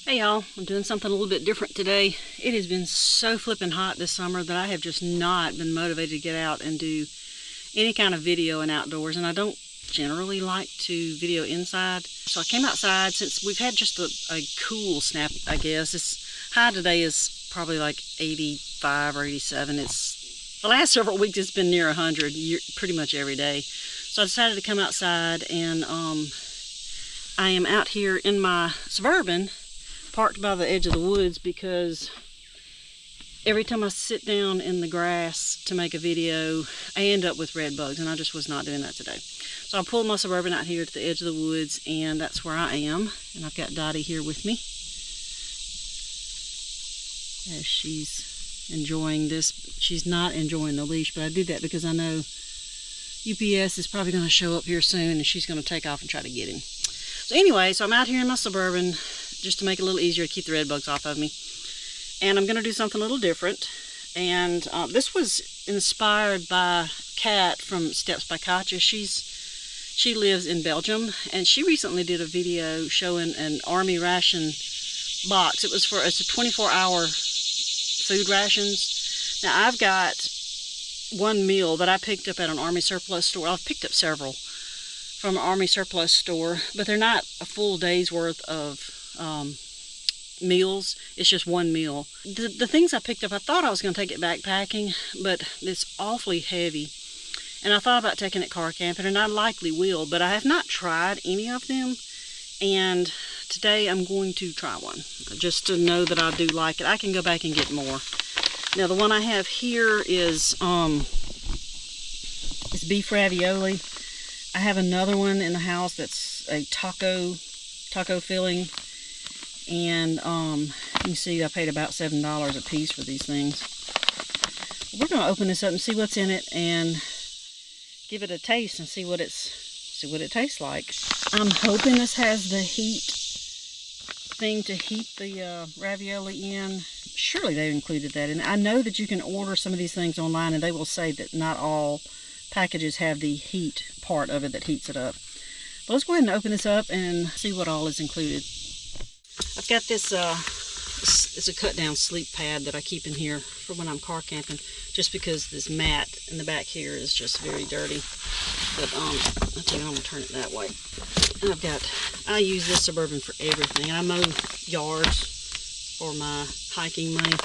Hey y'all, I'm doing something a little bit different today. It has been so flipping hot this summer that I have just not been motivated to get out and do any kind of videoing outdoors, and I don't generally like to video inside. So I came outside since we've had just a cool snap, I guess. It's high today is probably like 85 or 87. It's the last several weeks it's been near 100 pretty much every day. So I decided to come outside, and I am out here in my Suburban parked by the edge of the woods because every time I sit down in the grass to make a video, I end up with red bugs, and I just was not doing that today. So I pulled my Suburban out here to the edge of the woods, and that's where I am. And I've got Dottie here with me as she's enjoying this. She's not enjoying the leash, but I did that because I know UPS is probably going to show up here soon, and she's going to take off and try to get him. So anyway, so I'm out here in my Suburban just to make it a little easier to keep the red bugs off of me. And I'm going to do something a little different. And this was inspired by Kat from Steps by Katja. She lives in Belgium, and she recently did a video showing an Army ration box. It's a 24-hour food rations. Now I've got one meal that I picked up at an Army surplus store. I've picked up several from an Army surplus store, but they're not a full day's worth of meals. It's just one meal. The things I picked up, I thought I was going to take it backpacking, but it's awfully heavy, and I thought about taking it car camping, and I likely will, but I have not tried any of them, and today I'm going to try one just to know that I do like it. I can go back and get more. Now the one I have here is it's beef ravioli. I have another one in the house that's a taco filling. And you can see I paid about $7 a piece for these things. We're going to open this up and see what's in it and give it a taste and see what it tastes like. I'm hoping this has the heat thing to heat the ravioli in. Surely they've included that in. I know that you can order some of these things online, and they will say that not all packages have the heat part of it that heats it up. But let's go ahead and open this up and see what all is included. I've got this, it's a cut-down sleep pad that I keep in here for when I'm car camping, just because this mat in the back here is just very dirty. But I'll tell you, I'm going to turn it that way. And I use this Suburban for everything. And I mow yards for my hiking money.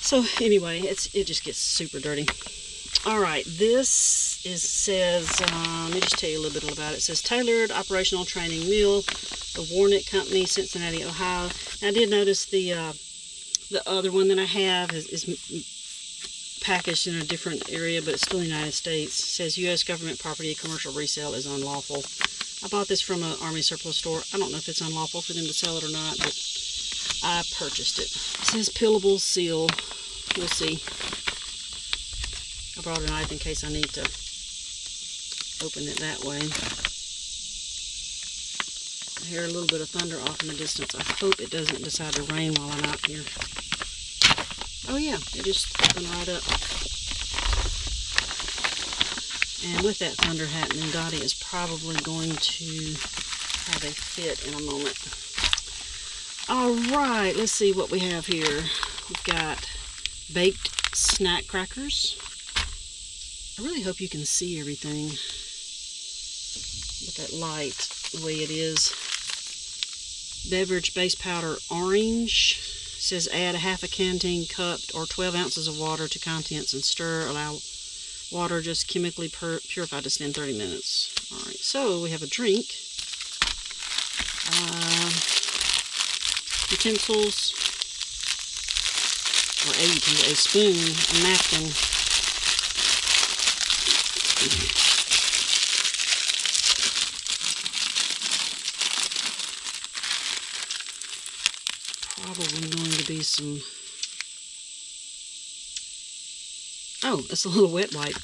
So anyway, it just gets super dirty. Alright, this says, let me just tell you a little bit about it. It says Tailored Operational Training Meal, the Warnick Company, Cincinnati, Ohio. Now, I did notice the other one that I have is packaged in a different area, but it's still in the United States. It says U.S. government property commercial resale is unlawful. I bought this from an Army surplus store. I don't know if it's unlawful for them to sell it or not, but I purchased it. It says Peelable Seal. We'll see. I brought a knife in case I need to open it that way. I hear a little bit of thunder off in the distance. I hope it doesn't decide to rain while I'm out here. Oh yeah, it just opened right up. And with that thunder happening, Dottie is probably going to have a fit in a moment. Alright, let's see what we have here. We've got baked snack crackers. I really hope you can see everything with that light the way it is. Beverage base powder orange. It says add a half a canteen cup or 12 ounces of water to contents and stir. Allow water just chemically purified to stand 30 minutes. Alright, so we have a drink. Utensils. Or a spoon, a napkin. Probably going to be some... Oh, it's a little wet wipe.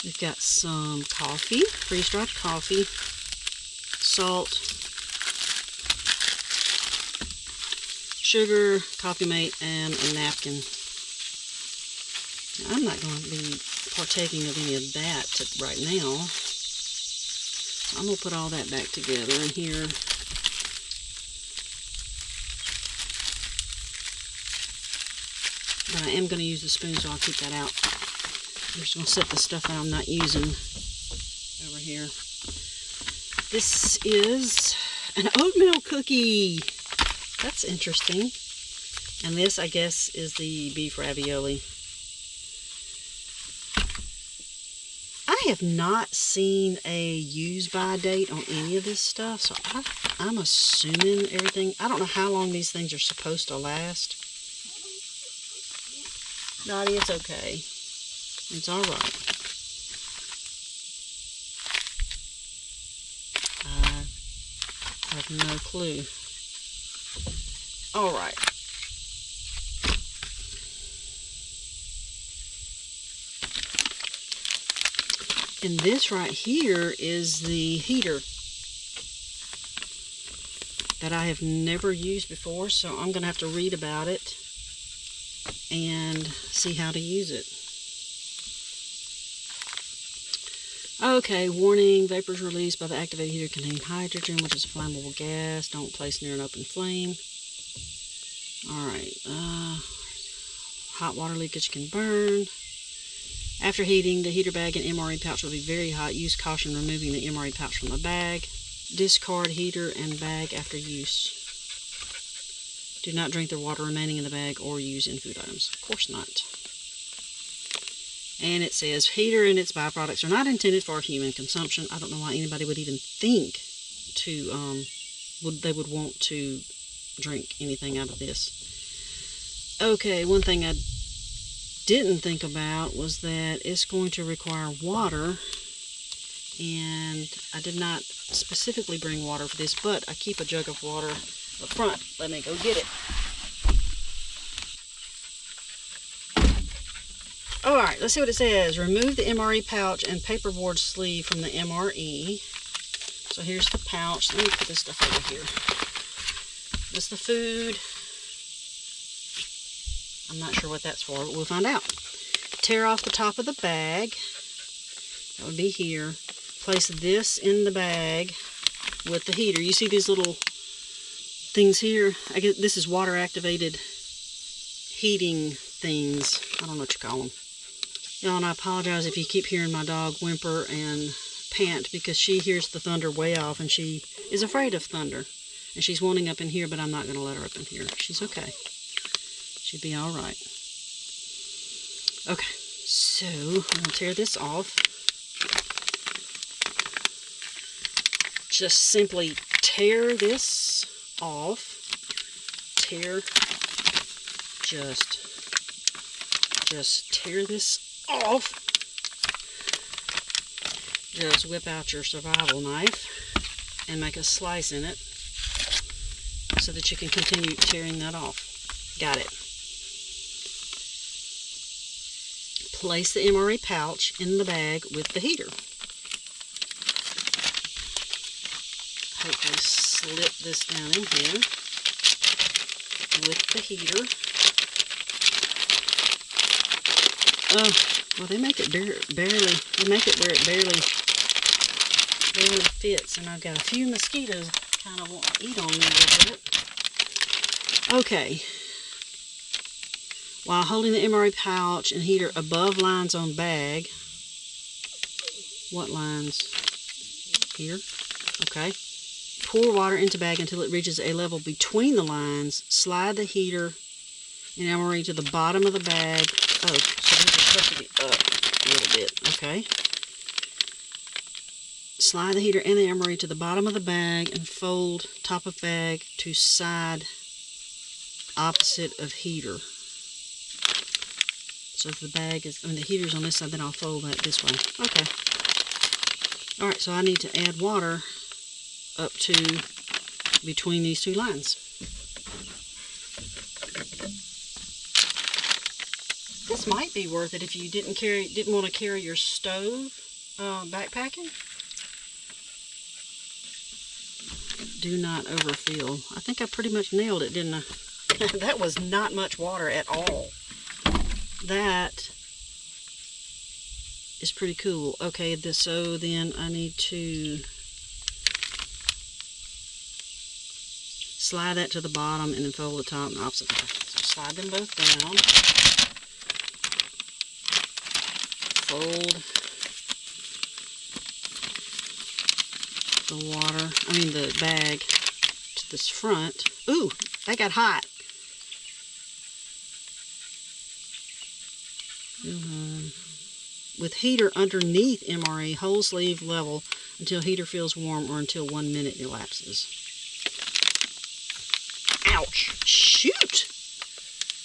We've got some coffee, freeze-dried coffee, salt, sugar, coffee mate, and a napkin. Now, I'm not going to be partaking of any of that right now. I'm going to put all that back together in here. But I am going to use the spoon, so I'll keep that out. I'm just going to set the stuff that I'm not using over here. This is an oatmeal cookie. That's interesting. And this, I guess, is the beef ravioli. I have not seen a use-by date on any of this stuff, so I'm assuming everything. I don't know how long these things are supposed to last. Dottie, it's okay. It's all right. I have no clue. All right. And this right here is the heater that I have never used before, so I'm going to have to read about it and see how to use it. Okay, warning, vapors released by the activated heater contain hydrogen, which is a flammable gas. Don't place near an open flame. Alright, hot water leakage can burn. After heating, the heater bag and MRE pouch will be very hot. Use caution removing the MRE pouch from the bag. Discard heater and bag after use. Do not drink the water remaining in the bag or use in food items. Of course not. And it says, heater and its byproducts are not intended for human consumption. I don't know why anybody would even think to, they would want to drink anything out of this. Okay, one thing I didn't think about was that it's going to require water, and I did not specifically bring water for this, but I keep a jug of water up front. Let me go get it. Alright, let's see what it says. Remove the MRE pouch and paperboard sleeve from the MRE. So here's the pouch. Let me put this stuff over here. This is the food. I'm not sure what that's for, but we'll find out. Tear off the top of the bag. That would be here. Place this in the bag with the heater. You see these little things here? I guess this is water activated heating things. I don't know what you call them. Y'all, and I apologize if you keep hearing my dog whimper and pant, because she hears the thunder way off and she is afraid of thunder. And she's wanting up in here, but I'm not going to let her up in here. She's okay. She'll be all right. Okay, so I'm going to tear this off. Just simply tear this off. Just tear this off. Just whip out your survival knife and make a slice in it so that you can continue tearing that off. Got it. Place the MRE pouch in the bag with the heater. Hopefully slip this down in here with the heater. Well, they make it barely, they make it where it barely fits, and I've got a few mosquitoes kind of want to eat on me a little bit. Okay. While holding the MRE pouch and heater above lines on bag. What lines? Here. Okay. Pour water into bag until it reaches a level between the lines. Slide the heater and MRE to the bottom of the bag. Oh, so this is supposed to be up a little bit. Okay. Slide the heater and the MRE to the bottom of the bag and fold top of bag to side opposite of heater. So if the bag is, the heater's on this side, then I'll fold that this way. Okay. Alright, so I need to add water up to between these two lines. This might be worth it if you didn't want to carry your stove backpacking. Do not overfill. I think I pretty much nailed it, didn't I? That was not much water at all. That is pretty cool. Okay, so then I need to slide that to the bottom and then fold the top and opposite. So slide them both down. fold the water, the bag to this front. Ooh, that got hot. With heater underneath MRE, whole sleeve level until heater feels warm or until 1 minute elapses. Ouch! Shoot!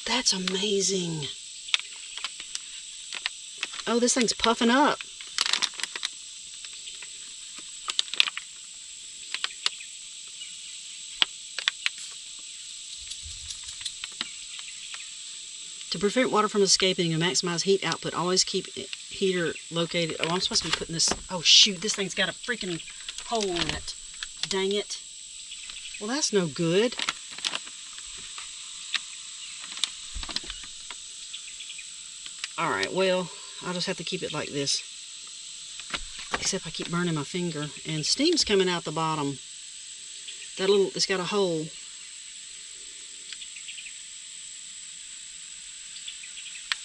That's amazing. Oh, this thing's puffing up. To prevent water from escaping and maximize heat output, always keep heater located. Oh, I'm supposed to be putting this. Oh, shoot. This thing's got a freaking hole in it. Dang it. Well, that's no good. Alright, well, I'll just have to keep it like this. Except I keep burning my finger. And steam's coming out the bottom. It's got a hole.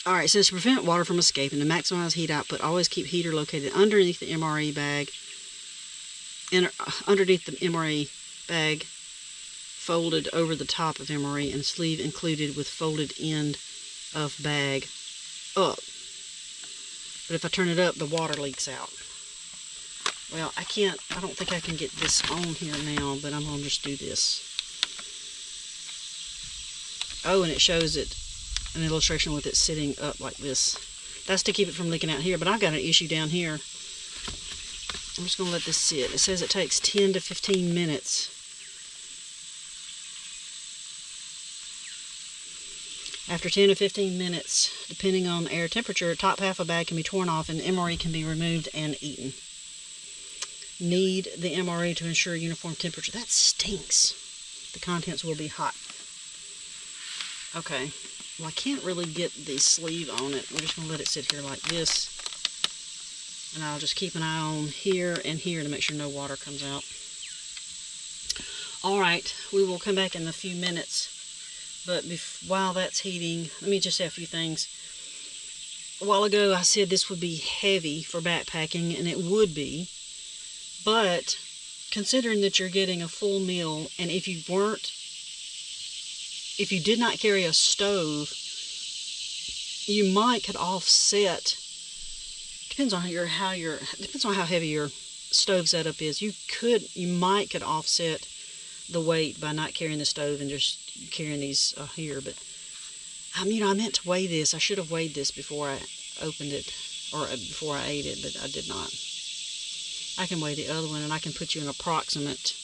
Alright, so to prevent water from escaping and maximize heat output, always keep heater located underneath the MRE bag. Underneath the MRE bag, folded over the top of MRE, and sleeve included with folded end of bag up. But if I turn it up, the water leaks out. Well, I don't think I can get this on here now, but I'm going to just do this. Oh, and it shows it. An illustration with it sitting up like this. That's to keep it from leaking out here, but I've got an issue down here. I'm just going to let this sit. It says it takes 10 to 15 minutes. After 10 to 15 minutes, depending on air temperature, top half of the bag can be torn off and MRE can be removed and eaten. Knead the MRE to ensure uniform temperature. That stinks. The contents will be hot. Okay. Well, I can't really get the sleeve on it. We're just going to let it sit here like this. And I'll just keep an eye on here and here to make sure no water comes out. Alright, we will come back in a few minutes. But while that's heating, let me just say a few things. A while ago I said this would be heavy for backpacking, and it would be. But considering that you're getting a full meal, and if you did not carry a stove, you might could offset. Depends on how heavy your stove setup is. You might could offset the weight by not carrying the stove and just carrying these here. But I meant to weigh this. I should have weighed this before I opened it, or before I ate it, but I did not. I can weigh the other one, and I can put you an approximate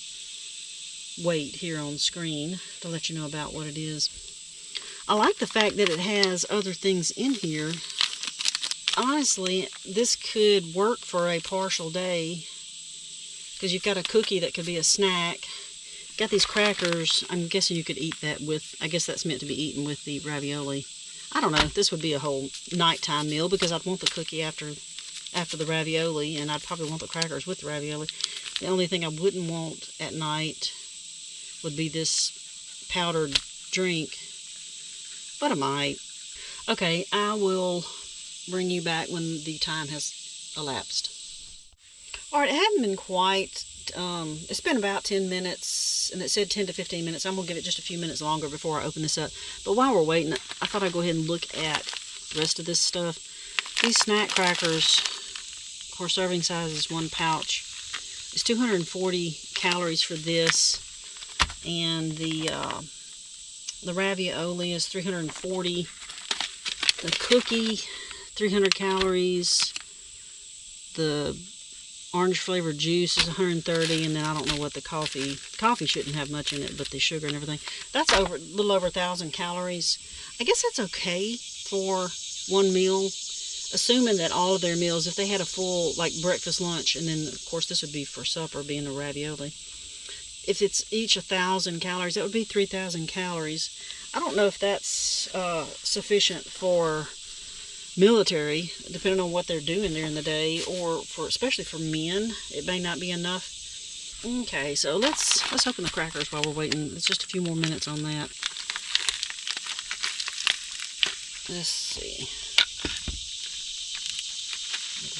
weight here on screen to let you know about what it is. I like the fact that it has other things in here. Honestly, this could work for a partial day, because you've got a cookie that could be a snack. Got these crackers. I'm guessing you could eat that with, I guess that's meant to be eaten with the ravioli. I don't know. This would be a whole nighttime meal, because I'd want the cookie after the ravioli, and I'd probably want the crackers with the ravioli. The only thing I wouldn't want at night would be this powdered drink, but I might. Okay, I will bring you back when the time has elapsed. Alright, it hadn't been quite, it's been about 10 minutes, and it said 10 to 15 minutes. I'm going to give it just a few minutes longer before I open this up. But while we're waiting, I thought I'd go ahead and look at the rest of this stuff. These snack crackers, of course, serving size is 1 pouch. It's 240 calories for this. And the ravioli is 340. The cookie, 300 calories. The orange flavored juice is 130, and then I don't know what the coffee shouldn't have much in it, but the sugar and everything, that's a little over 1,000 calories. I guess that's okay for one meal, assuming that all of their meals, if they had a full like breakfast, lunch, and then of course this would be for supper, being a ravioli. If it's each 1,000 calories, that would be 3,000 calories. I don't know if that's sufficient for military, depending on what they're doing during the day, or especially for men, it may not be enough. Okay, so let's open the crackers while we're waiting. It's just a few more minutes on that. Let's see.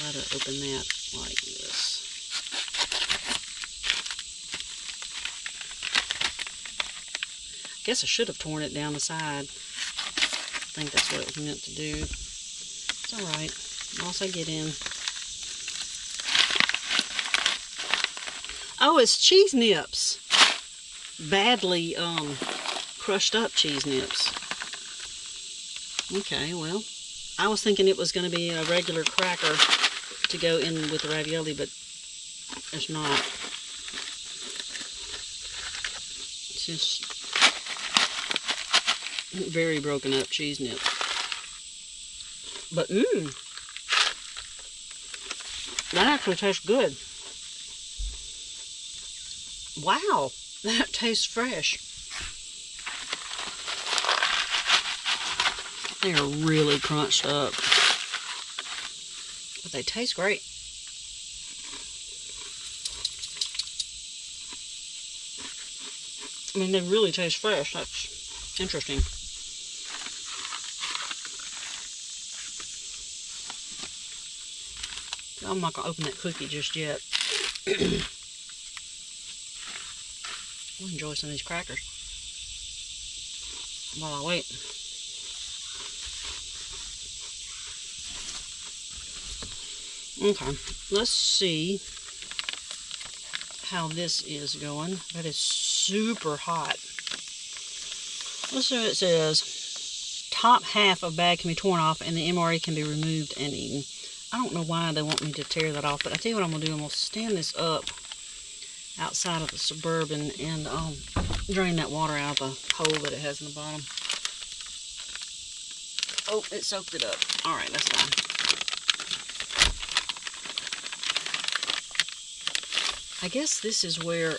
try to open that like this. I guess I should have torn it down the side. I think that's what it was meant to do. It's alright. Once I get in. Oh, it's cheese nips. Badly crushed up cheese nips. Okay, well, I was thinking it was going to be a regular cracker to go in with the ravioli, but it's not. It's just very broken up cheese nip. But that actually tastes good. Wow, that tastes fresh. They are really crunched up, but they taste great. I mean, they really taste fresh. That's interesting. I'm not going to open that cookie just yet. I'll enjoy some of these crackers while I wait. Okay, let's see how this is going. That is super hot. Let's see what it says. Top half of bag can be torn off and the MRE can be removed and eaten. I don't know why they want me to tear that off, but I tell you what I'm going to do. I'm going to stand this up outside of the Suburban and drain that water out of the hole that it has in the bottom. Oh, it soaked it up. Alright, that's fine. I guess this is where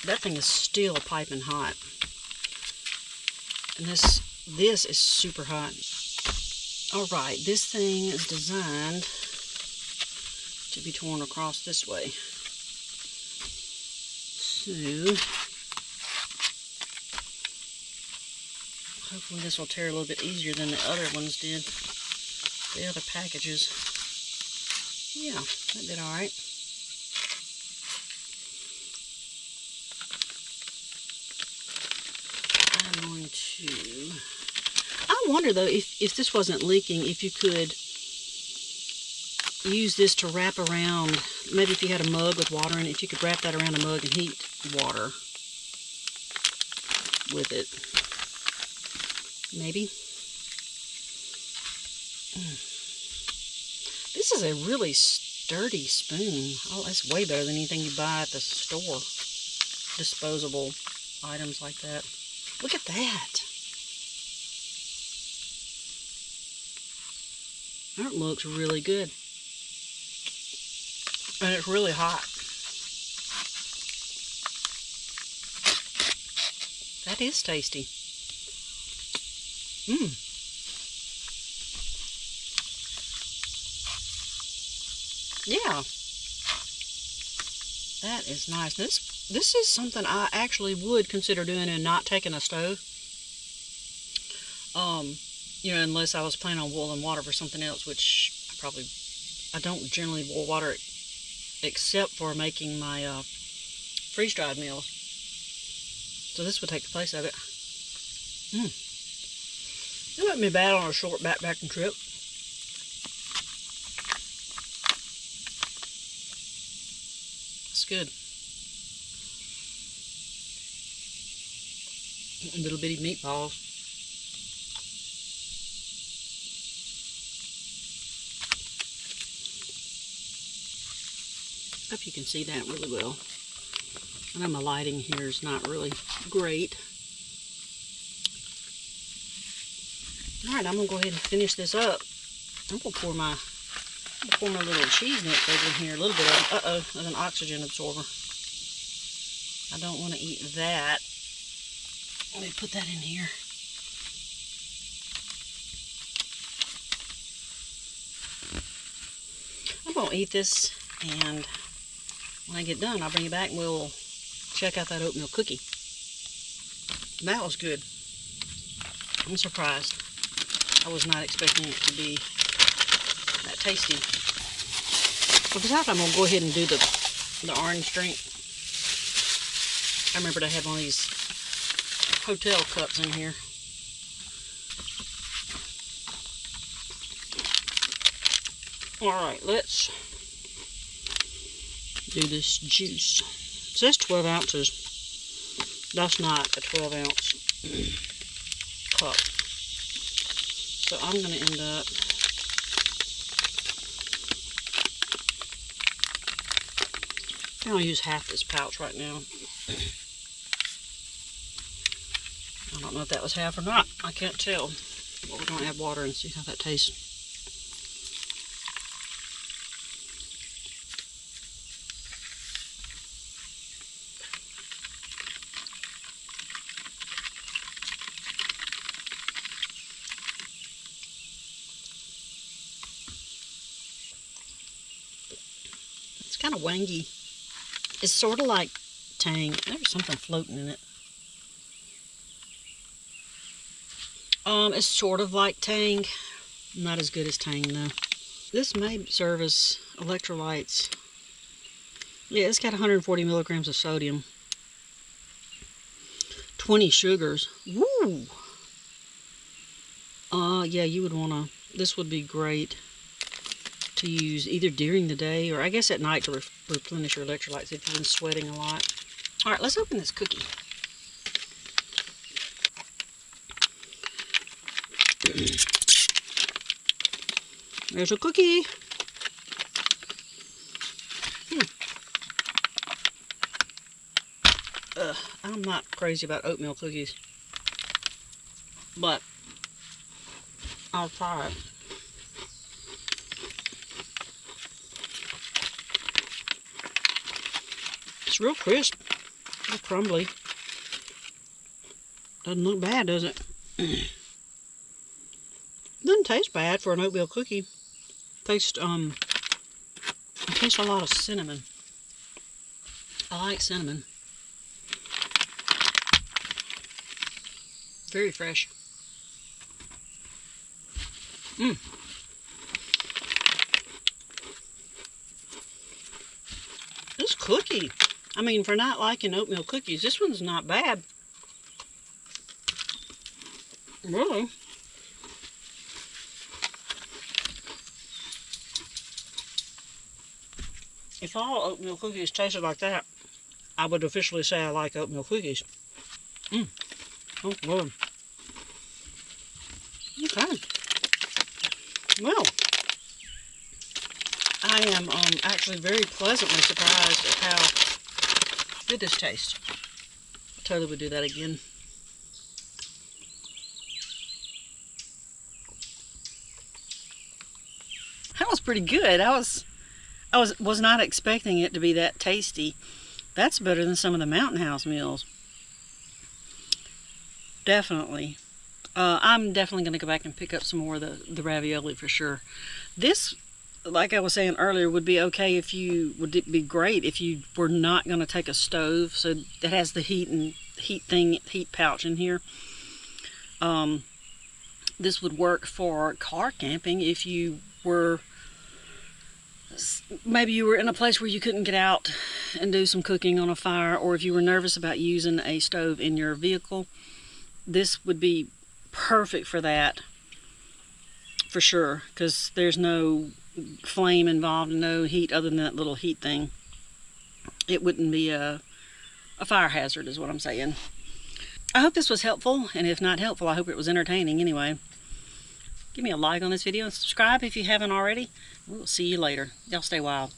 that thing is still piping hot. And this is super hot. Alright, this thing is designed to be torn across this way. So, hopefully this will tear a little bit easier than the other ones did. The other packages. Yeah, that did alright. I'm going to... I wonder though, if this wasn't leaking, if you could use this to wrap around, maybe if you had a mug with water in it, if you could wrap that around a mug and heat water with it. Maybe. This is a really sturdy spoon. Oh, that's way better than anything you buy at the store. Disposable items like that. Look at that. That looks really good. And it's really hot. That is tasty. Yeah. That is nice. This is something I actually would consider doing and not taking a stove. You know, unless I was planning on boiling water for something else, which I don't generally boil water except for making my freeze-dried meals. So this would take the place of it. It wouldn't be bad on a short backpacking trip. It's good. Little bitty meatballs. I hope you can see that really well. I know my lighting here is not really great. Alright, I'm going to go ahead and finish this up. I'm going to pour my little cheese nips over in here. A little bit of, uh-oh, there's an oxygen absorber. I don't want to eat that. Let me put that in here. I'm going to eat this, and when I get done, I'll bring it back and we'll check out that oatmeal cookie. That was good. I'm surprised. I was not expecting it to be that tasty. Well, besides, I'm gonna go ahead and do the orange drink. I remember they had one of these hotel cups in here. Alright, let's do this juice. It says 12 ounces. That's not a 12 ounce cup. So I'm going to end up I'm going to use half this pouch right now. I don't know if that was half or not. I can't tell. But we're going to add water and see how that tastes. It's kind of wangy. It's sort of like Tang. There's something floating in it. It's sort of like Tang. Not as good as Tang though. This may serve as electrolytes. Yeah, it's got 140 milligrams of sodium. 20 sugars. Woo! Yeah, you would want to, this would be great to use either during the day or I guess at night to replenish your electrolytes if you've been sweating a lot. All right, let's open this cookie. There's a cookie. I'm not crazy about oatmeal cookies, but I'll try it. It's real crisp, real crumbly. Doesn't look bad, does it? Doesn't taste bad for an oatmeal cookie. I taste a lot of cinnamon. I like cinnamon. Very fresh. This cookie, I mean, for not liking oatmeal cookies, this one's not bad. Really. If all oatmeal cookies tasted like that, I would officially say I like oatmeal cookies. Oh, Lord. Okay. Well, I am actually very pleasantly surprised at how good this tastes. I totally would do that again. That was pretty good. I was not expecting it to be that tasty. That's better than some of the Mountain House meals. Definitely. I'm definitely going to go back and pick up some more of the ravioli for sure. This, like I was saying earlier, would be okay if you, would it be great if you were not going to take a stove, so it has the heat pouch in here. This would work for car camping if you were, maybe you were in a place where you couldn't get out and do some cooking on a fire, or if you were nervous about using a stove in your vehicle. This would be perfect for that, for sure, because there's no flame involved and no heat other than that little heat thing. It wouldn't be a fire hazard is what I'm saying. I hope this was helpful, and if not helpful, I hope it was entertaining anyway. Give me a like on this video and subscribe if you haven't already. We'll see you later. Y'all stay wild.